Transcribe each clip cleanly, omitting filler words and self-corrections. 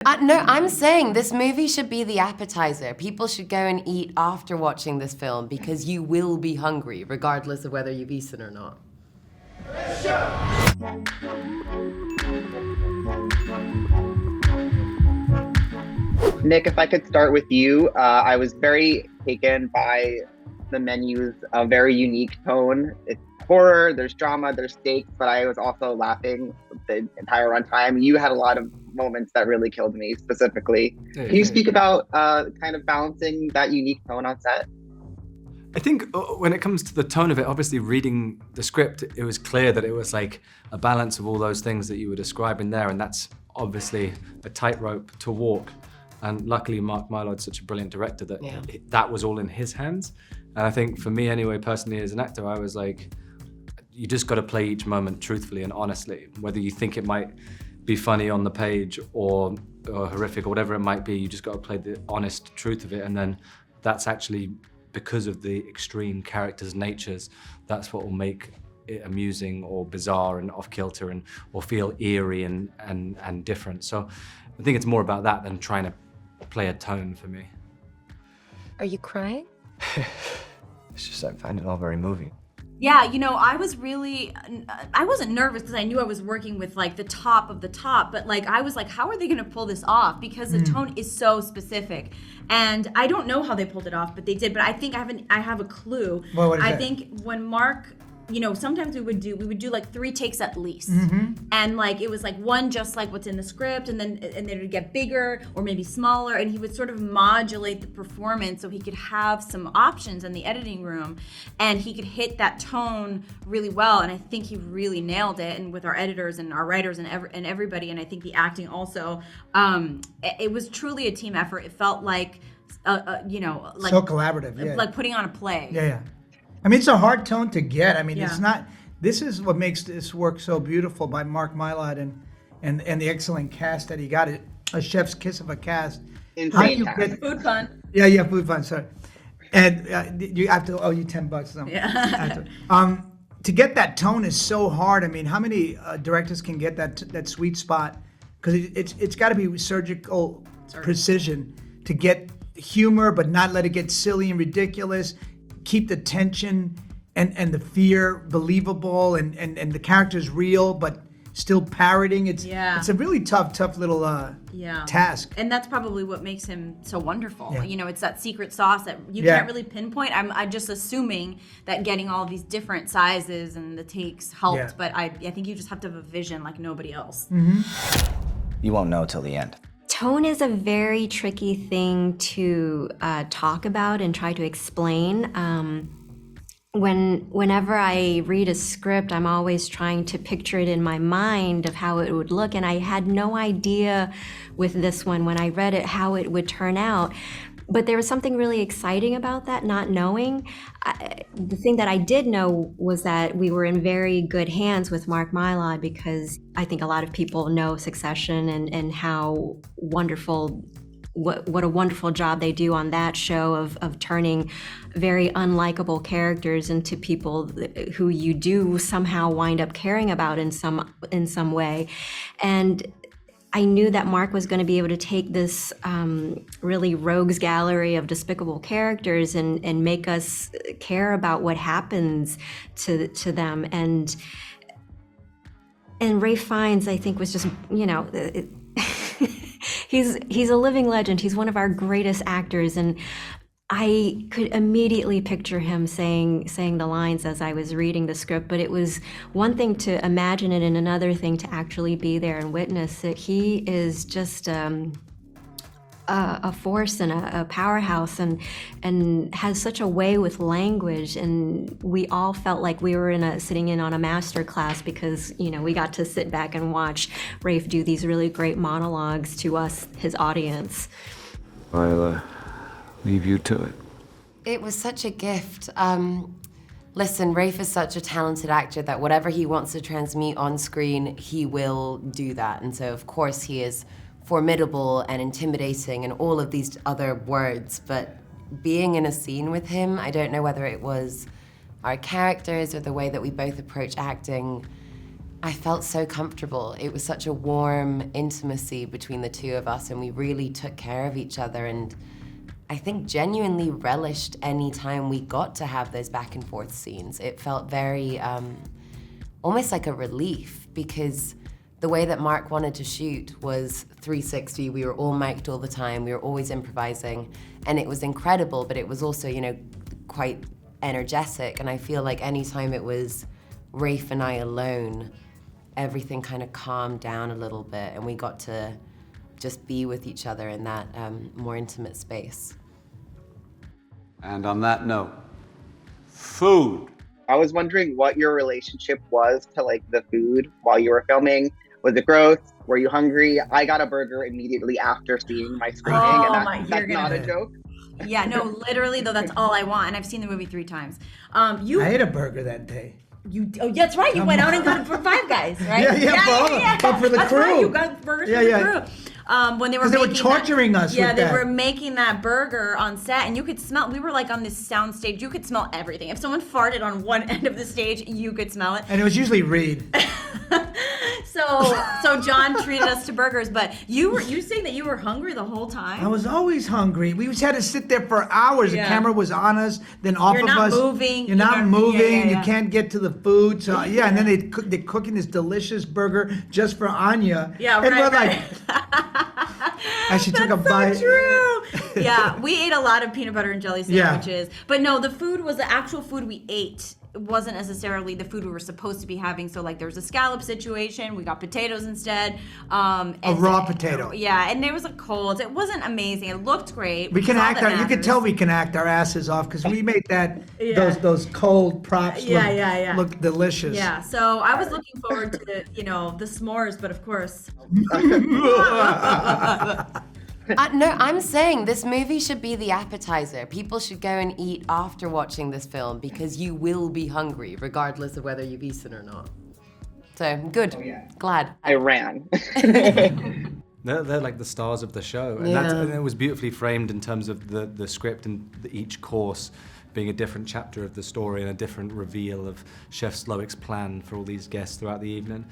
No, I'm saying this movie should be the appetizer. People should go and eat after watching this film because you will be hungry, regardless of whether you've eaten or not. Nick, if I could start with you, I was very taken by the menu's very unique tone. It's horror, there's drama, there's stakes, but I was also laughing the entire runtime. You had a lot of moments that really killed me specifically. Can you speak about kind of balancing that unique tone on set? I think when it comes to the tone of it, obviously reading the script, it was clear that it was like a balance of all those things that you were describing there, and that's obviously a tightrope to walk. And luckily, Mark Mylod's such a brilliant director that that was all in his hands. And I think for me anyway, personally as an actor, I was like, you just got to play each moment truthfully and honestly. Whether you think it might be funny on the page or horrific or whatever it might be, you just got to play the honest truth of it. And then that's actually, because of the extreme characters' natures, that's what will make it amusing or bizarre and off-kilter and or feel eerie and different. So I think it's more about that than trying to play a tone for me. Are you crying? It's just I find it all very moving. Yeah, you know, I wasn't nervous because I knew I was working with like the top of the top, but like I was like, how are they gonna pull this off? Because the tone is so specific. And I don't know how they pulled it off, but they did. But I think I have a clue. Well, what is I that? think when Mark, you know, sometimes we would do like 3 takes at least. And like it was like one just like what's in the script, and then it would get bigger or maybe smaller, and he would sort of modulate the performance so he could have some options in the editing room, and he could hit that tone really well. And I think he really nailed it, and with our editors and our writers and everybody, and I think the acting also, it was truly a team effort. It felt like you know, like so collaborative, like putting on a play. Yeah. I mean, it's a hard tone to get. I mean, it's not. This is what makes this work so beautiful by Mark Mylod and the excellent cast that he got. It a chef's kiss of a cast. Insane Food fun. Yeah, food fun. Sorry, and you have to owe you $10 or something. Yeah. To get that tone is so hard. I mean, how many directors can get that sweet spot? Because it's got to be surgical precision to get humor, but not let it get silly and ridiculous. Keep the tension and the fear believable, and the characters real, but still parroting. It's a really tough little task. And that's probably what makes him so wonderful. You know, it's that secret sauce that you can't really pinpoint. I'm just assuming that getting all these different sizes and the takes helped, but I think you just have to have a vision like nobody else. You won't know till the end. Tone is a very tricky thing to talk about and try to explain. Whenever I read a script, I'm always trying to picture it in my mind of how it would look, and I had no idea with this one when I read it how it would turn out. But there was something really exciting about that, not knowing. The thing that I did know was that we were in very good hands with Mark Mylod, because I think a lot of people know Succession and how wonderful, what a wonderful job they do on that show of turning very unlikable characters into people who you do somehow wind up caring about in some way. And I knew that Mark was going to be able to take this really rogues gallery of despicable characters and make us care about what happens to them. And Ralph Fiennes, I think, was just, you know, he's a living legend. He's one of our greatest actors, and I could immediately picture him saying the lines as I was reading the script, but it was one thing to imagine it and another thing to actually be there and witness it. He is just a force and a powerhouse, and has such a way with language, and we all felt like we were sitting in on a master class, because, you know, we got to sit back and watch Rafe do these really great monologues to us, his audience. I'll leave you to it. It was such a gift. Listen, Rafe is such a talented actor that whatever he wants to transmute on screen, he will do that. And so, of course, he is formidable and intimidating and all of these other words, but being in a scene with him, I don't know whether it was our characters or the way that we both approach acting, I felt so comfortable. It was such a warm intimacy between the two of us, and we really took care of each other, and I think genuinely relished any time we got to have those back and forth scenes. It felt very, almost like a relief, because the way that Mark wanted to shoot was 360. We were all mic'd all the time. We were always improvising, and it was incredible, but it was also, you know, quite energetic. And I feel like anytime it was Rafe and I alone, everything kind of calmed down a little bit, and we got to just be with each other in that more intimate space. And on that note, food. I was wondering what your relationship was to like the food while you were filming. Was it gross? Were you hungry? I got a burger immediately after seeing my screening, and that's not a joke. Yeah, no, literally though, that's all I want, and I've seen the movie 3 times. I ate a burger that day. Oh, that's right. You went out and got it for Five Guys, right? Yeah, but for the that's crew. Right, you got burgers for the crew. When they were torturing us. Yeah, with they that. were making that burger on set, and you could smell. We were like on this sound stage. You could smell everything. If someone farted on one end of the stage, you could smell it. And it was usually Reed. So John treated us to burgers, but you saying that you were hungry the whole time? I was always hungry. We just had to sit there for hours. Yeah. The camera was on us, then off You're of not us. moving. You're not moving. Yeah. You can't get to the food. So yeah, and then they're cooking this delicious burger just for Anya. Yeah, and right. we're like, as she took a bite. So true. Yeah, we ate a lot of peanut butter and jelly sandwiches. Yeah. But no, the food was the actual food we ate. It wasn't necessarily the food we were supposed to be having. So like there was a scallop situation. We got potatoes instead. A raw potato. Yeah, and there was a cold. It wasn't amazing. It looked great. We can act. You can tell we can act our asses off because we made that those cold props look delicious. Yeah. So I was looking forward to the s'mores, but of course. No, I'm saying this movie should be the appetizer. People should go and eat after watching this film because you will be hungry regardless of whether you've eaten or not. So, good. Oh, yeah. Glad. I ran. They're like the stars of the show. And, and it was beautifully framed in terms of the script and each course being a different chapter of the story and a different reveal of Chef Slowik's plan for all these guests throughout the evening.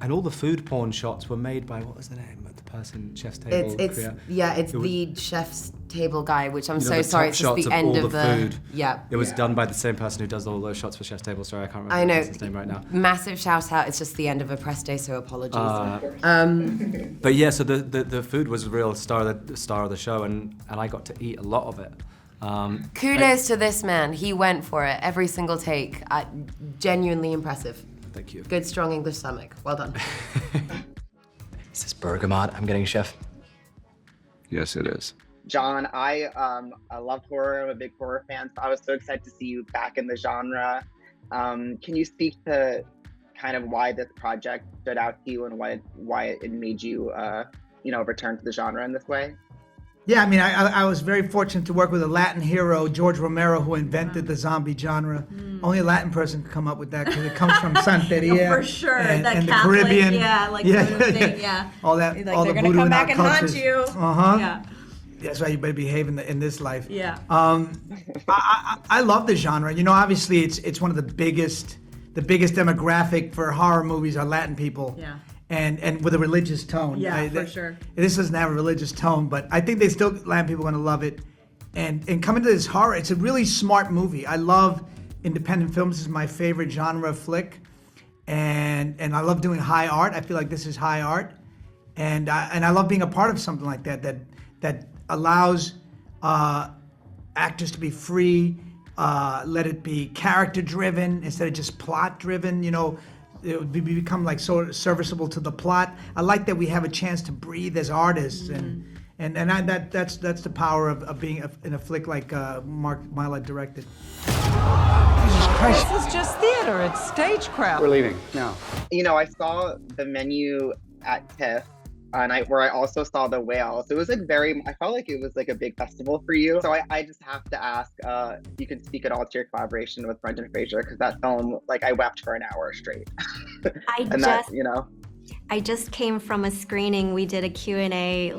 And all the food porn shots were made by, what was the name of the person, Chef's Table? It's the Chef's Table guy, which I'm so sorry, it's just the of end all of the food. Yeah. It was done by the same person who does all those shots for Chef's Table. Sorry, I can't remember I know. his name right now. Massive shout out, it's just the end of a press day, so apologies. But yeah, so the food was a real star of the show, and I got to eat a lot of it. Kudos to this man. He went for it every single take. Genuinely impressive. Thank you. Good, strong English stomach. Well done. Is this bergamot I'm getting, Chef? Yes, it is. John, I love horror. I'm a big horror fan, so I was so excited to see you back in the genre. Can you speak to kind of why this project stood out to you and why it made you, return to the genre in this way? Yeah, I mean, I was very fortunate to work with a Latin hero, George Romero, who invented the zombie genre. Only a Latin person could come up with that because it comes from Santeria. For sure, and the Catholic, Caribbean, thing, all that, like, all the they're voodoo gonna come in back our and cultures. haunt you. Yeah. That's why you better behave in this life. Yeah. I love the genre. You know, obviously it's one of the biggest demographic for horror movies are Latin people. Yeah. And with a religious tone. Yeah, for sure. This doesn't have a religious tone, but I think Latin people are gonna love it. And coming to this horror, it's a really smart movie. I love independent films. This is my favorite genre of flick. And I love doing high art. I feel like this is high art. And I love being a part of something like that allows actors to be free, let it be character driven instead of just plot driven, it would become like so serviceable to the plot. I like that we have a chance to breathe as artists, and that's the power of being in a flick like Mark Mila directed. Jesus Christ! This is just theater. It's stagecraft. We're leaving now. I saw the menu at TIFF, where I also saw The Whale. So it was I felt like it was like a big festival for you. So I just have to ask if you can speak at all to your collaboration with Brendan Fraser, because that film, I wept for an hour straight. I just came from a screening. We did a Q&A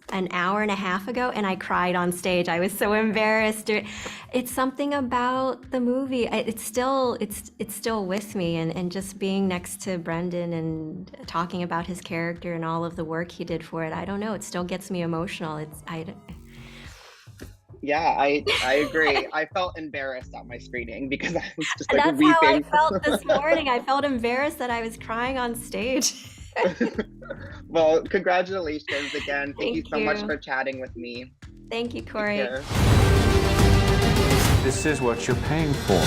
an hour and a half ago, and I cried on stage. I was so embarrassed. It's something about the movie. It's still with me, and just being next to Brendan and talking about his character and all of the work he did for it. I don't know. It still gets me emotional. Yeah, I agree. I felt embarrassed at my screening because I was just like That's weeping. how I felt this morning. I felt embarrassed that I was crying on stage. Well, congratulations again. Thank you so much you. for chatting with me. Thank you, Corey. Take care. This is what you're paying for.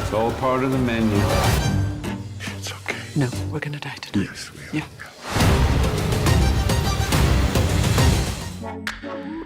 It's all part of the menu. It's okay. No, we're gonna die tonight. Yes, we are. Yeah.